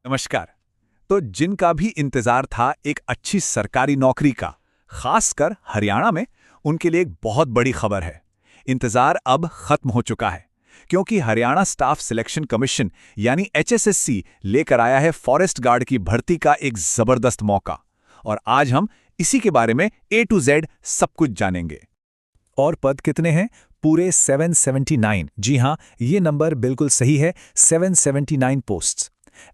नमस्कार। तो जिनका भी इंतजार था एक अच्छी सरकारी नौकरी का, खासकर हरियाणा में, उनके लिए एक बहुत बड़ी खबर है। इंतजार अब खत्म हो चुका है, क्योंकि हरियाणा स्टाफ सिलेक्शन कमीशन यानी एचएसएससी लेकर आया है फॉरेस्ट गार्ड की भर्ती का एक जबरदस्त मौका। और आज हम इसी के बारे में A to Z सब कुछ जानेंगे। और पद कितने हैं? पूरे 779। जी हां, ये नंबर बिल्कुल सही है, 779 पोस्ट्स।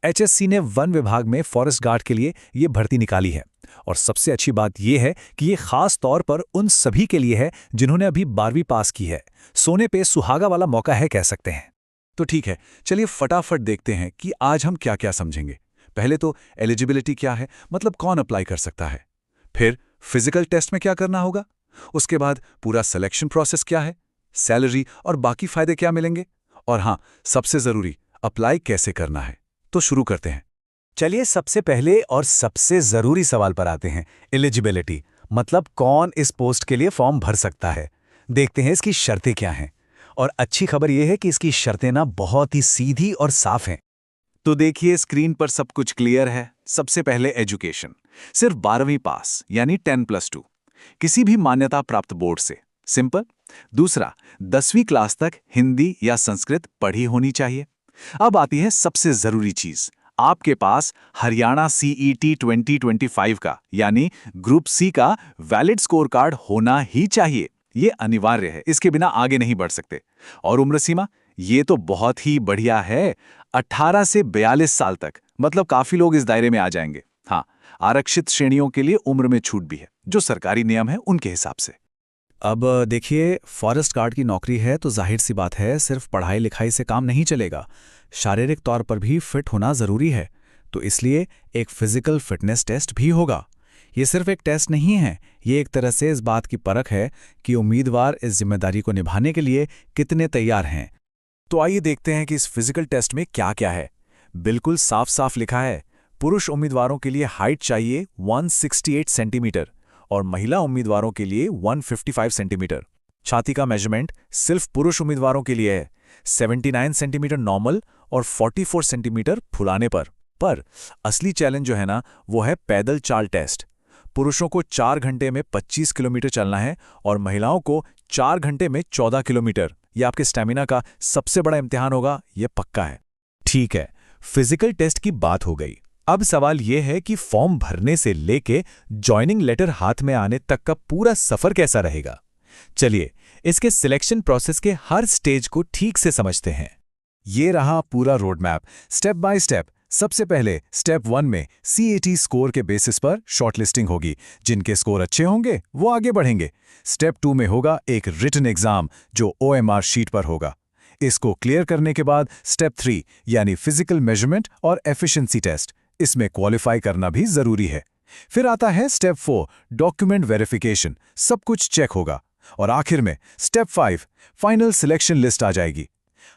एचएससी ने वन विभाग में फॉरेस्ट गार्ड के लिए ये भर्ती निकाली है। और सबसे अच्छी बात यह है कि ये खास तौर पर उन सभी के लिए है जिन्होंने अभी 12वीं पास की है। सोने पे सुहागा वाला मौका है, कह सकते हैं। तो ठीक है, चलिए फटाफट देखते हैं कि आज हम क्या क्या समझेंगे। पहले तो एलिजिबिलिटी क्या है, मतलब कौन अप्लाई कर सकता है। फिर फिजिकल टेस्ट में क्या करना होगा। उसके बाद पूरा सिलेक्शन प्रोसेस क्या है, सैलरी और बाकी फायदे क्या मिलेंगे। और हाँ, सबसे जरूरी, अप्लाई कैसे करना है। तो शुरू करते हैं। चलिए सबसे पहले और सबसे जरूरी सवाल पर आते हैं, एलिजिबिलिटी, मतलब कौन इस पोस्ट के लिए फॉर्म भर सकता है। देखते हैं इसकी शर्तें क्या हैं। और अच्छी खबर यह है कि इसकी शर्तें ना बहुत ही सीधी और साफ हैं। तो देखिए, स्क्रीन पर सब कुछ क्लियर है। सबसे पहले एजुकेशन, सिर्फ 12वीं पास यानी 10+2, किसी भी मान्यता प्राप्त बोर्ड से, सिंपल। दूसरा, 10वीं क्लास तक हिंदी या संस्कृत पढ़ी होनी चाहिए। अब आती है सबसे जरूरी चीज, आपके पास हरियाणा CET 2025 का यानी ग्रुप C का वैलिड स्कोर कार्ड होना ही चाहिए। ये अनिवार्य है, इसके बिना आगे नहीं बढ़ सकते। और उम्र सीमा, ये तो बहुत ही बढ़िया है, 18 से 42 साल तक, मतलब काफी लोग इस दायरे में आ जाएंगे। हाँ, आरक्षित श्रेणियों के लिए उम्र में छूट भी है, जो सरकारी नियम है उनके हिसाब से। अब देखिए, फॉरेस्ट गार्ड की नौकरी है तो जाहिर सी बात है, सिर्फ पढ़ाई लिखाई से काम नहीं चलेगा। शारीरिक तौर पर भी फिट होना जरूरी है। तो इसलिए एक फिजिकल फिटनेस टेस्ट भी होगा। ये सिर्फ एक टेस्ट नहीं है, ये एक तरह से इस बात की परख है कि उम्मीदवार इस जिम्मेदारी को निभाने के लिए कितने तैयार हैं। तो आइए देखते हैं कि इस फिजिकल टेस्ट में क्या क्या है। बिल्कुल साफ साफ लिखा है, पुरुष उम्मीदवारों के लिए हाइट चाहिए 168 सेंटीमीटर और महिला उम्मीदवारों के लिए 155 सेंटीमीटर। छाती का मेजरमेंट सिर्फ पुरुष उम्मीदवारों के लिए है, 79 सेंटीमीटर नॉर्मल और 44 सेंटीमीटर फुलाने पर असली चैलेंज जो है ना, वो है पैदल चाल टेस्ट। पुरुषों को 4 घंटे में 25 किलोमीटर चलना है और महिलाओं को 4 घंटे में 14 किलोमीटर। यह आपके स्टैमिना का सबसे बड़ा इम्तिहान होगा, यह पक्का है। ठीक है, फिजिकल टेस्ट की बात हो गई। अब सवाल यह है कि फॉर्म भरने से लेके जॉइनिंग लेटर हाथ में आने तक का पूरा सफर कैसा रहेगा। चलिए इसके सिलेक्शन प्रोसेस के हर स्टेज को ठीक से समझते हैं। ये रहा पूरा road map, step by step. सबसे पहले स्टेप 1 में CAT स्कोर के बेसिस पर शॉर्टलिस्टिंग होगी। जिनके स्कोर अच्छे होंगे वो आगे बढ़ेंगे। स्टेप 2 में होगा एक रिटन एग्जाम जो OMR शीट पर होगा। इसको क्लियर करने के बाद स्टेप 3 यानी फिजिकल मेजरमेंट और एफिशिएंसी टेस्ट, इसमें क्वालिफाई करना भी जरूरी है। फिर आता है स्टेप 4, डॉक्यूमेंट वेरिफिकेशन, सब कुछ चेक होगा। और आखिर में स्टेप 5, फाइनल सिलेक्शन लिस्ट आ जाएगी।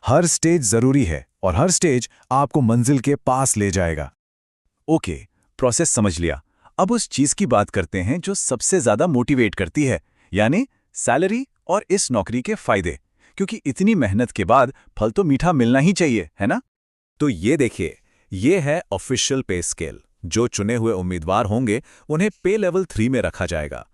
हर स्टेज जरूरी है और हर स्टेज आपको मंजिल के पास ले जाएगा। ओके, प्रोसेस समझ लिया। अब उस चीज की बात करते हैं जो सबसे ज्यादा मोटिवेट करती है, यानी सैलरी और इस नौकरी के फायदे। क्योंकि इतनी मेहनत के बाद फल तो मीठा मिलना ही चाहिए, है ना। तो ये देखिए, ये है ऑफिशियल पे स्केल। जो चुने हुए उम्मीदवार होंगे उन्हें पे लेवल 3 में रखा जाएगा।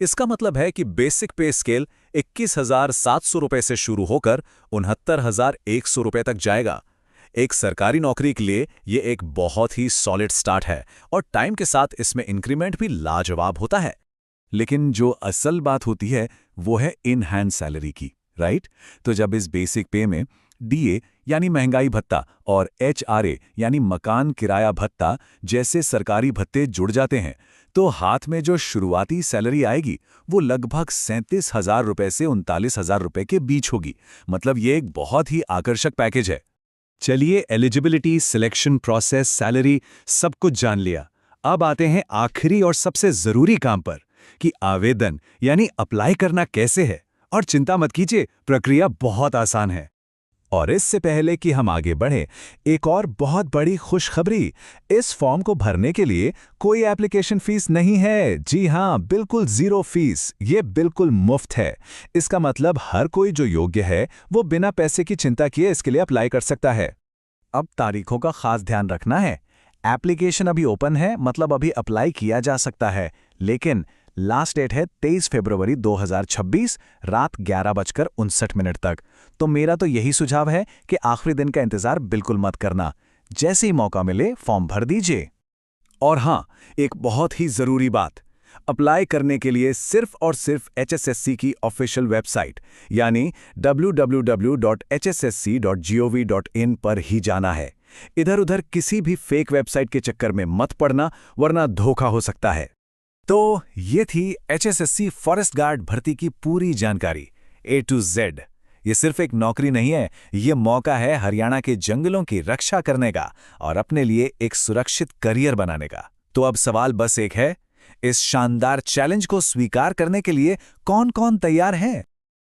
इसका मतलब है कि बेसिक पे स्केल 21,700 रुपए से शुरू होकर 69,100 रुपए तक जाएगा। एक सरकारी नौकरी के लिए ये एक बहुत ही सॉलिड स्टार्ट है और टाइम के साथ इसमें इंक्रीमेंट भी लाजवाब होता है। लेकिन जो असल बात होती है वो है इन हैंड सैलरी की, राइट। तो जब इस बेसिक पे में DA यानी महंगाई भत्ता और HRA यानी मकान किराया भत्ता जैसे सरकारी भत्ते जुड़ जाते हैं, तो हाथ में जो शुरुआती सैलरी आएगी वो लगभग 37,000 रुपए से 39,000 रुपए के बीच होगी। मतलब ये एक बहुत ही आकर्षक पैकेज है। चलिए, एलिजिबिलिटी, सिलेक्शन प्रोसेस, सैलरी, सब कुछ जान लिया। अब आते हैं आखिरी और सबसे जरूरी काम पर कि आवेदन यानी अप्लाई करना कैसे है। और चिंता मत कीजिए, प्रक्रिया बहुत आसान है। और इससे पहले कि हम आगे बढ़ें, एक और बहुत बड़ी खुशखबरी, इस फॉर्म को भरने के लिए कोई एप्लीकेशन फीस नहीं है। जी हां, बिल्कुल 0 फीस, ये बिल्कुल मुफ्त है। इसका मतलब हर कोई जो योग्य है वो बिना पैसे की चिंता किए इसके लिए अप्लाई कर सकता है। अब तारीखों का खास ध्यान रखना है। एप्लीकेशन अभी ओपन है, मतलब अभी अप्लाई किया जा सकता है, लेकिन लास्ट डेट है 23 फरवरी 2026 रात 11:59 तक। तो मेरा तो यही सुझाव है कि आखिरी दिन का इंतजार बिल्कुल मत करना। जैसे ही मौका मिले फॉर्म भर दीजिए। और हाँ, एक बहुत ही जरूरी बात, अप्लाई करने के लिए सिर्फ और सिर्फ HSSC की ऑफिशियल वेबसाइट यानी www.hssc.gov.in पर ही जाना है। इधर-उधर किसी भी फेक वेबसाइट के चक्कर में मत पड़ना, वरना धोखा हो सकता है। तो ये थी HSSC फॉरेस्ट गार्ड भर्ती की पूरी जानकारी A to Z। ये सिर्फ एक नौकरी नहीं है, ये मौका है हरियाणा के जंगलों की रक्षा करने का और अपने लिए एक सुरक्षित करियर बनाने का। तो अब सवाल बस एक है, इस शानदार चैलेंज को स्वीकार करने के लिए कौन-कौन तैयार है?